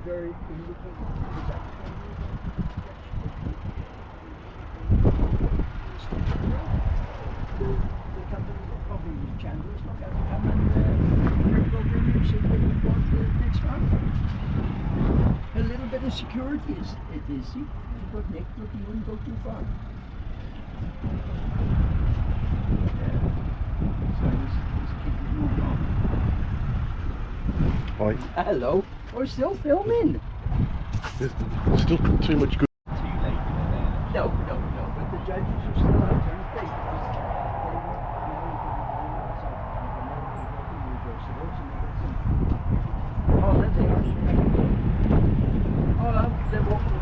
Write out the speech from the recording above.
very the company probably with Chandler's not going to come and program you so that we want the next round. A little bit of security is it is. See, you've got Nick, look, he wouldn't go too far. Yeah. So he's keeping moving on. Hi. Hello. We're still filming. There's still too much good. No, but the judges are still out there. Oh, there they are. Oh, they're walking